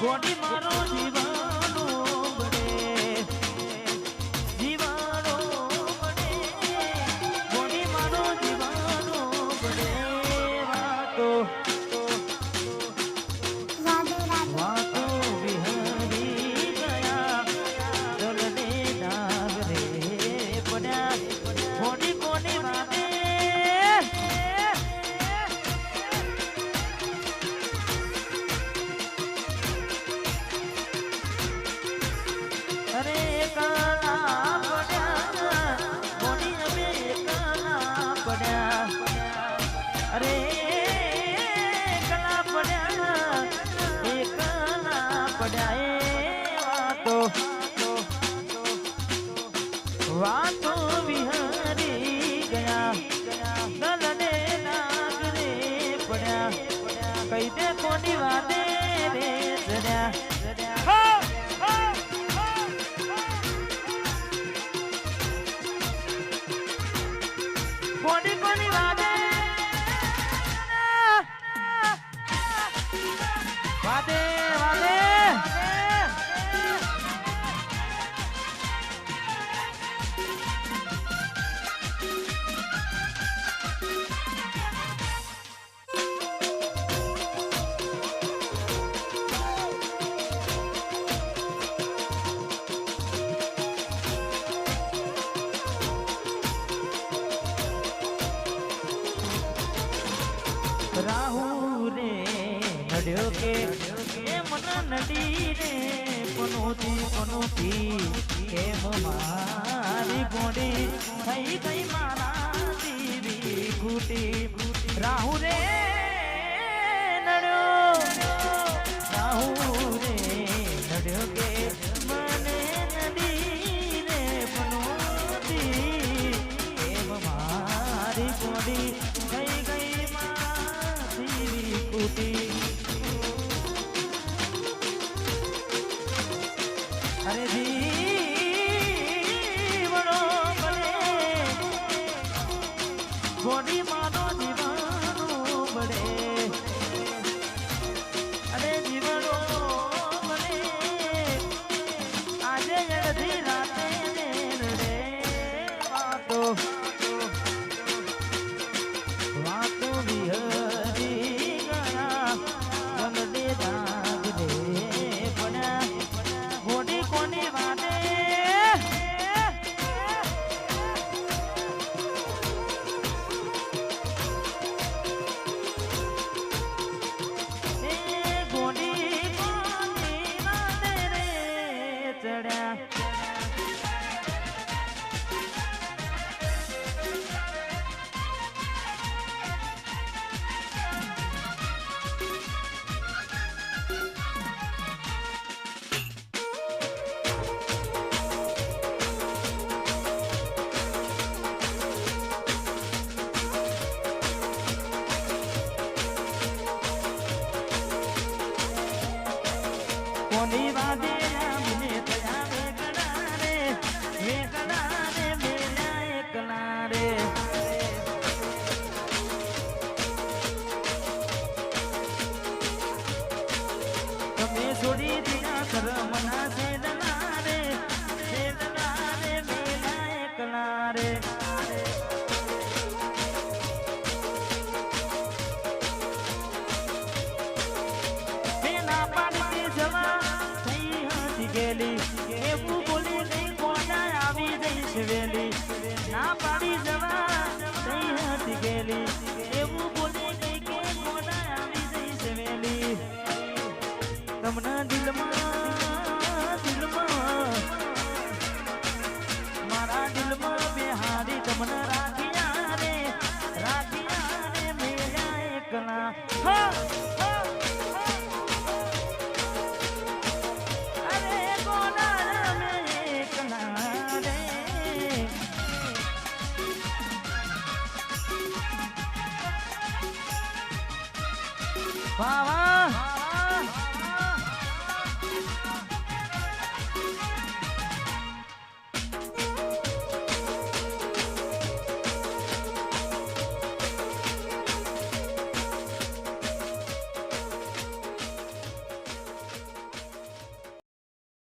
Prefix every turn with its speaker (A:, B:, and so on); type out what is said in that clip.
A: ગોડી મારો જીવાનો બડે જીવાનો બડે ગોડી મારો જીવાનો બડે વાતો વાતો વિહરી ગયા દલને નાગરે પડ્યા ગોડી કોની વાતે અરે કાના પડ્યા મોની અમે કાના પડ્યા અરે કાના પડ્યા એ કાના પડ્યા એ વાતો વિહરી ગયા દલને નાગરે પડ્યા કઈ દે કોની વાતે રે જડ્યા કોની કોની વાદે વાદે વાદે રાહુ રે નડ્યો કે એ મન નડી રે પનોતી કેમ મારી ગોડી થઈ ગઈ મારા દીવી ઘૂટી રાહુ રે નડ્યો રાહુ રે નડ્યો કે મને નડી રે પનોતી કેમ મારી ગોડી થઈ ગઈ અરે જીવનો બળે ગોડી માનો જીવનો બળે અરે જીવનો બળે આજે અડધી રાતે રે વાતો વાતો વિહરી ગયા ગમડે દાગ દે પડ્યા ગોડી કોની વાતે ગોડી કોની વાતે રે ચડ્યા કોની વાદે રામને તયા વેકડા રે મેલા એકલા રે તમે છોડી દીધા કરમના સેદના રે મેલા એકલા રે એવું બોલી નહીં કોના આવી જઈશ વેલી ના પાડી જવા થઈ હતી ગેલી એવું બોલી નહીં કે કોના આવી જઈશ વેલી તમને દિલમાં મારા દિલમાં બેહારી તમને રાખ્યા રે મેળ્યા એકલા વાહ વાહ